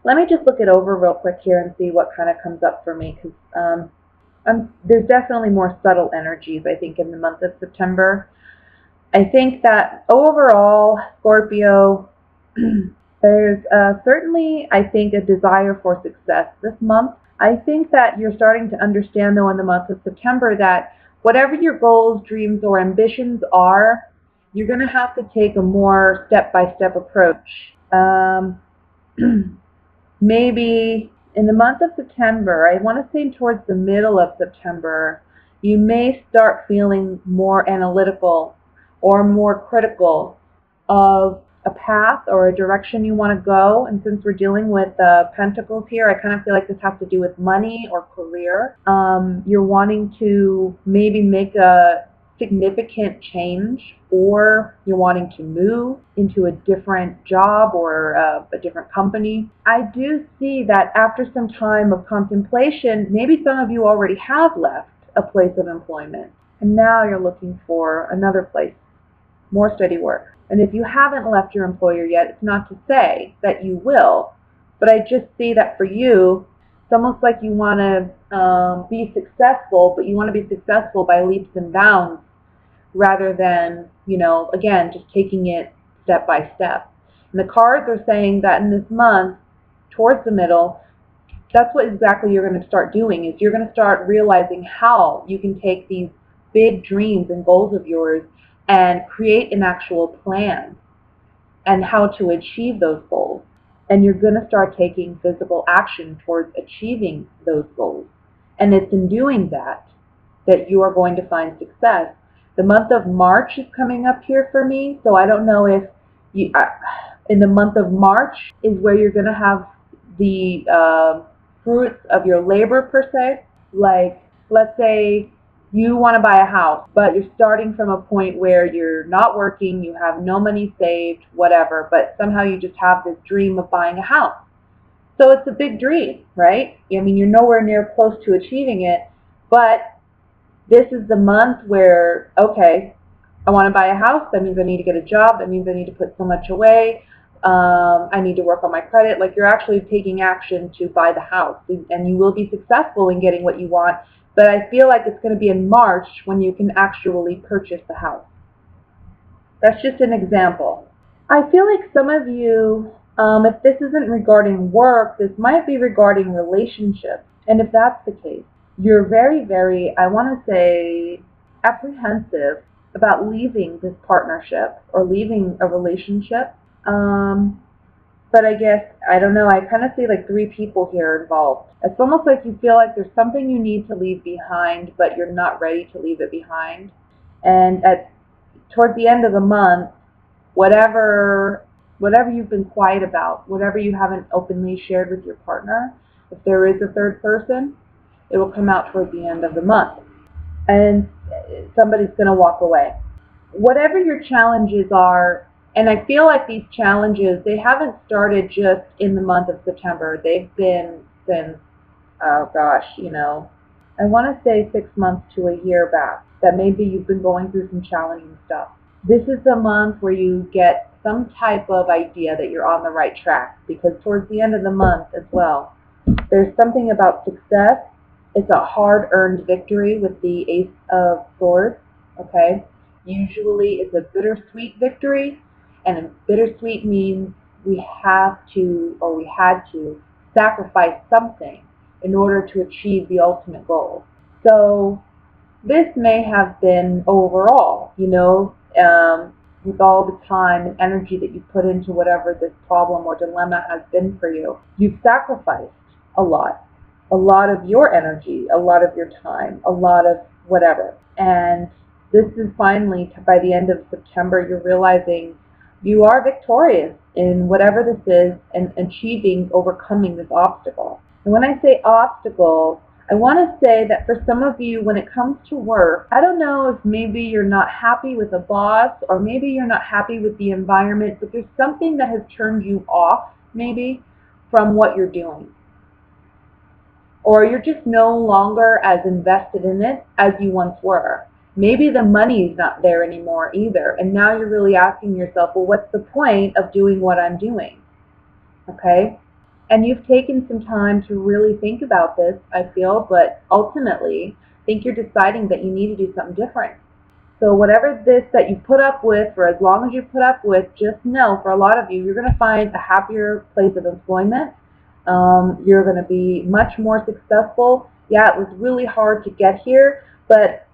Let me just look it over real quick here and see what kind of comes up for me, because there's definitely more subtle energies, I think, in the month of September. I think that overall, Scorpio, there's certainly, I think, a desire for success this month. I think that you're starting to understand, though, in the month of September that whatever your goals, dreams, or ambitions are, you're going to have to take a more step-by-step approach. Maybe in the month of September, I want to say towards the middle of September, you may start feeling more analytical or more critical of a path or a direction you want to go. And since we're dealing with pentacles here, I kind of feel like this has to do with money or career. You're wanting to maybe make a significant change, or you're wanting to move into a different job or a different company. I do see that after some time of contemplation, maybe some of you already have left a place of employment, and now you're looking for another place, more steady work. And if you haven't left your employer yet, it's not to say that you will, but I just see that for you, it's almost like you want to be successful, but you want to be successful by leaps and bounds rather than, again, just taking it step by step. And the cards are saying that in this month, towards the middle, that's what exactly you're going to start doing, is you're going to start realizing how you can take these big dreams and goals of yours and create an actual plan and how to achieve those goals. And you're going to start taking physical action towards achieving those goals. And it's in doing that that you are going to find success. The month of March is coming up here for me, so I don't know if you, in the month of March is where you're going to have the fruits of your labor per se. Like, let's say you want to buy a house, but you're starting from a point where you're not working, you have no money saved, whatever, but somehow you just have this dream of buying a house. So it's a big dream, right? I mean, you're nowhere near close to achieving it, but this is the month where, okay, I want to buy a house. That means I need to get a job. That means I need to put so much away. I need to work on my credit. Like, you're actually taking action to buy the house, and you will be successful in getting what you want. But I feel like it's going to be in March when you can actually purchase the house. That's just an example. I feel like some of you, if this isn't regarding work, this might be regarding relationships. And if that's the case, you're very, very, I want to say, apprehensive about leaving this partnership or leaving a relationship. But I guess, I don't know, I kind of see like 3 people here involved. It's almost like you feel like there's something you need to leave behind, but you're not ready to leave it behind. And towards the end of the month, whatever you've been quiet about, whatever you haven't openly shared with your partner, if there is a third person, it will come out towards the end of the month. And somebody's going to walk away. Whatever your challenges are, and I feel like these challenges, they haven't started just in the month of September. They've been since, oh gosh, I want to say 6 months to a year back, that maybe you've been going through some challenging stuff. This is the month where you get some type of idea that you're on the right track, because towards the end of the month as well, there's something about success. It's a hard-earned victory with the Ace of Swords, okay? Usually it's a bittersweet victory, and a bittersweet means we had to sacrifice something in order to achieve the ultimate goal. So this may have been overall, with all the time and energy that you put into whatever this problem or dilemma has been for you, you've sacrificed a lot of your energy, a lot of your time, a lot of whatever. And this is finally, by the end of September, you're realizing you are victorious in whatever this is and overcoming this obstacle. And when I say obstacle, I want to say that for some of you, when it comes to work, I don't know if maybe you're not happy with a boss, or maybe you're not happy with the environment, but there's something that has turned you off, maybe, from what you're doing. Or you're just no longer as invested in it as you once were. Maybe the money is not there anymore either, and now you're really asking yourself, well, what's the point of doing what I'm doing? Okay? And you've taken some time to really think about this, I feel, but ultimately, I think you're deciding that you need to do something different. So whatever this that you put up with for as long as you put up with, just know for a lot of you, you're going to find a happier place of employment. You're going to be much more successful. Yeah, it was really hard to get here, but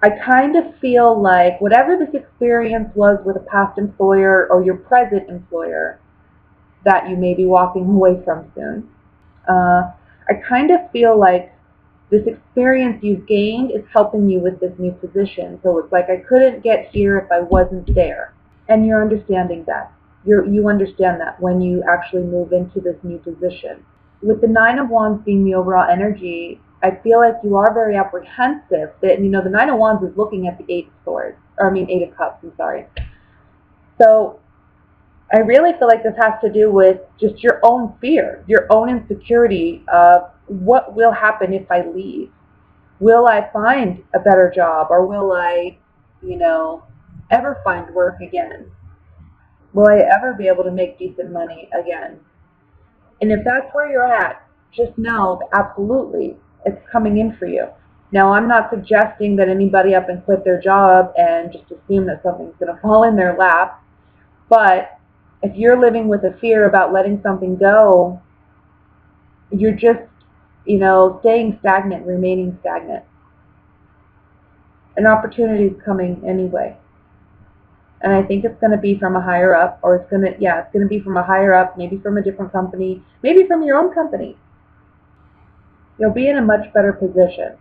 I kind of feel like whatever this experience was with a past employer or your present employer that you may be walking away from soon, I kind of feel like this experience you've gained is helping you with this new position. So it's like I couldn't get here if I wasn't there. And you're understanding that. You understand that when you actually move into this new position. With the Nine of Wands being the overall energy, I feel like you are very apprehensive that, the Nine of Wands is looking at the Eight of Swords, or I mean Eight of Cups, I'm sorry. So I really feel like this has to do with just your own fear, your own insecurity of what will happen if I leave. Will I find a better job, or will I, ever find work again? Will I ever be able to make decent money again? And if that's where you're at, just know that absolutely it's coming in for you. Now, I'm not suggesting that anybody up and quit their job and just assume that something's going to fall in their lap. But if you're living with a fear about letting something go, you're just, staying stagnant, remaining stagnant. An opportunity is coming anyway. And I think it's going to be from a higher up, or it's going to be from a higher up, maybe from a different company, maybe from your own company. You'll be in a much better position.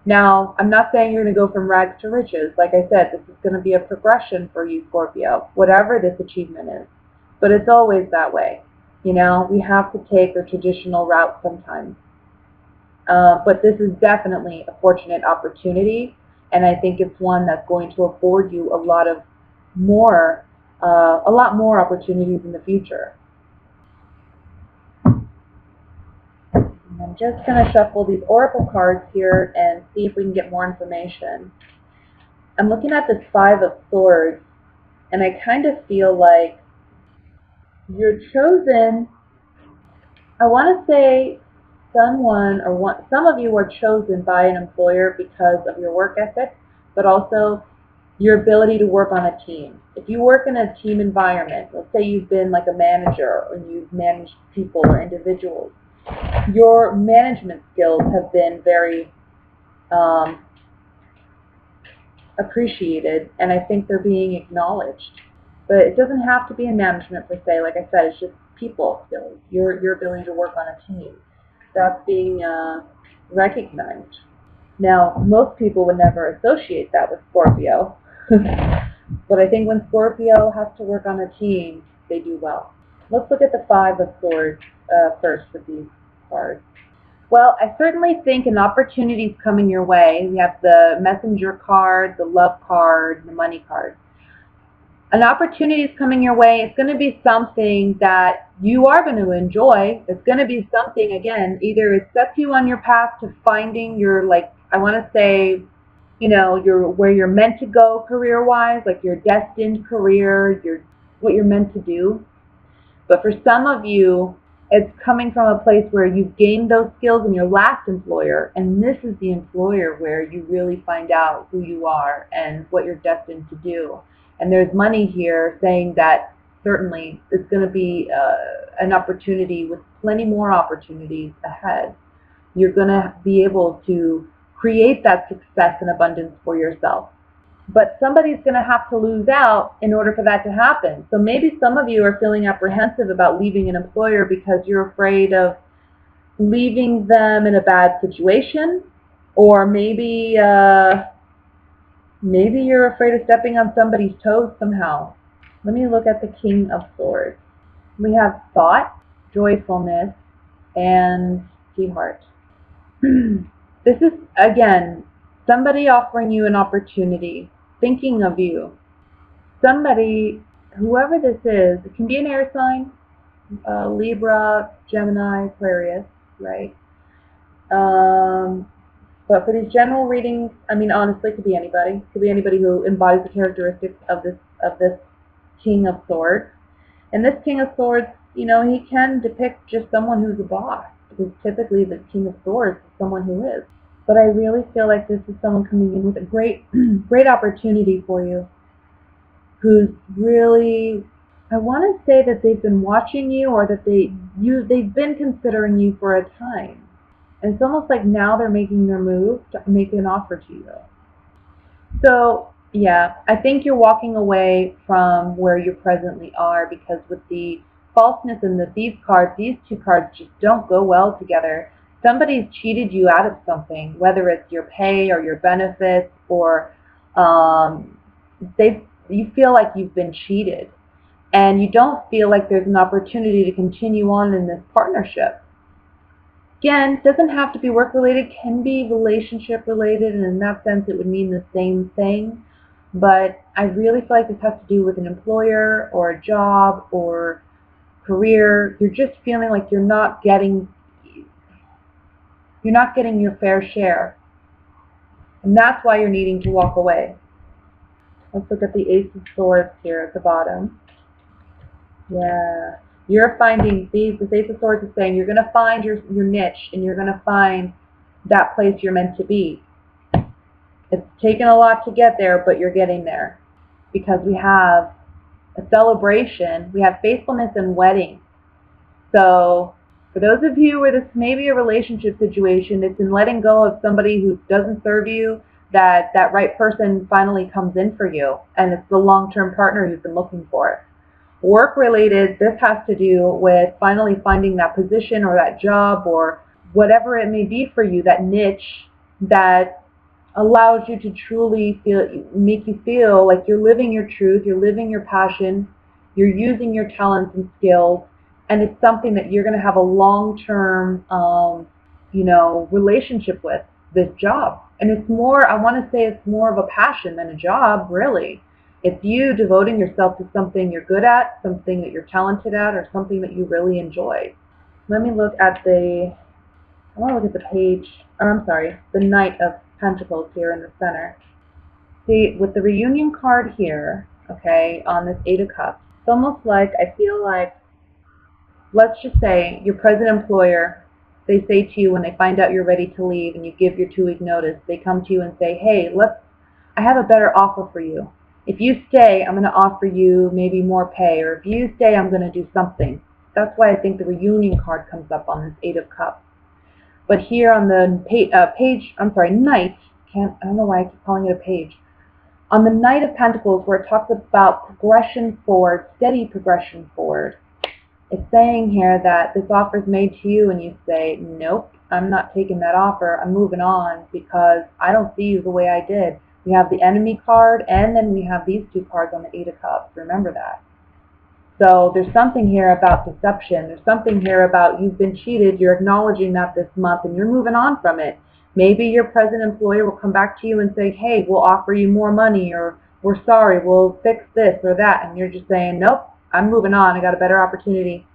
Now, I'm not saying you're going to go from rags to riches. Like I said, this is going to be a progression for you, Scorpio, whatever this achievement is. But it's always that way. We have to take a traditional route sometimes. But this is definitely a fortunate opportunity, and I think it's one that's going to afford you a lot more opportunities in the future. And I'm just going to shuffle these oracle cards here and see if we can get more information. I'm looking at this Five of Swords, and I kind of feel like you're chosen. I want to say some of you are chosen by an employer because of your work ethic, but also your ability to work on a team. If you work in a team environment, let's say you've been like a manager or you've managed people or individuals, your management skills have been very appreciated, and I think they're being acknowledged. But it doesn't have to be in management per se. Like I said, it's just people skills, your ability to work on a team. That's being recognized. Now, most people would never associate that with Scorpio, but I think when Scorpio has to work on a team, they do well. Let's look at the Five of Swords first with these cards. Well, I certainly think an opportunity is coming your way. We have the Messenger card, the Love card, the Money card. An opportunity is coming your way. It's going to be something that you are going to enjoy. It's going to be something, again, either it sets you on your path to finding your, I want to say, where you're meant to go career-wise, like your destined career, what you're meant to do. But for some of you, it's coming from a place where you've gained those skills in your last employer, and this is the employer where you really find out who you are and what you're destined to do. And there's money here saying that certainly it's going to be an opportunity with plenty more opportunities ahead. You're going to be able to create that success and abundance for yourself. But somebody's going to have to lose out in order for that to happen. So maybe some of you are feeling apprehensive about leaving an employer because you're afraid of leaving them in a bad situation, or maybe you're afraid of stepping on somebody's toes somehow. Let me look at the King of Swords. We have thought, joyfulness, and sweetheart. This is, again, somebody offering you an opportunity, thinking of you. Somebody, whoever this is, it can be an air sign, Libra, Gemini, Aquarius, right? But for these general readings, I mean, honestly, it could be anybody. It could be anybody who embodies the characteristics of this King of Swords. And this King of Swords he can depict just someone who's a boss, because typically the King of Swords is someone who is. But I really feel like this is someone coming in with a great, great opportunity for you, who's really, I want to say that they've been watching you, or that they've been considering you for a time. And it's almost like now they're making their move to make an offer to you. So, yeah, I think you're walking away from where you presently are, because with the falseness and the these cards, these two cards just don't go well together. Somebody's cheated you out of something, whether it's your pay or your benefits, or um, you feel like you've been cheated, and you don't feel like there's an opportunity to continue on in this partnership. Again, doesn't have to be work related, can be relationship related, and in that sense it would mean the same thing. But I really feel like this has to do with an employer or a job or career. You're just feeling like you're not getting your fair share. And that's why you're needing to walk away. Let's look at the Ace of Swords here at the bottom. Yeah. You're finding these, the Ace of Swords is saying you're going to find your niche, and you're going to find that place you're meant to be. It's taken a lot to get there, but you're getting there. Because we have a celebration, we have faithfulness and wedding. So for those of you where this may be a relationship situation, it's in letting go of somebody who doesn't serve you, that right person finally comes in for you, and it's the long-term partner you've been looking for. Work related, this has to do with finally finding that position or that job or whatever it may be for you, that niche that allows you to truly make you feel like you're living your truth, you're living your passion, you're using your talents and skills, and it's something that you're going to have a long-term, relationship with, this job. And it's more, I want to say it's more of a passion than a job, really. It's you devoting yourself to something you're good at, something that you're talented at, or something that you really enjoy. Let me look at I want to look at the page, or I'm sorry, the Knight of Pentacles here in the center. See, with the reunion card here, okay, on this Eight of Cups, it's almost like, I feel like, let's just say your present employer, they say to you when they find out you're ready to leave and you give your 2-week notice, they come to you and say, hey, I have a better offer for you. If you stay, I'm going to offer you maybe more pay, or if you stay, I'm going to do something. That's why I think the reunion card comes up on this Eight of Cups. But here on the Knight, I don't know why I keep calling it a page. On the Knight of Pentacles, where it talks about progression forward, steady progression forward, it's saying here that this offer is made to you and you say, nope, I'm not taking that offer, I'm moving on because I don't see you the way I did. We have the Enemy card, and then we have these two cards on the Eight of Cups. Remember that. So there's something here about deception. There's something here about you've been cheated. You're acknowledging that this month, and you're moving on from it. Maybe your present employer will come back to you and say, hey, we'll offer you more money, or we're sorry, we'll fix this or that. And you're just saying, nope, I'm moving on. I got a better opportunity.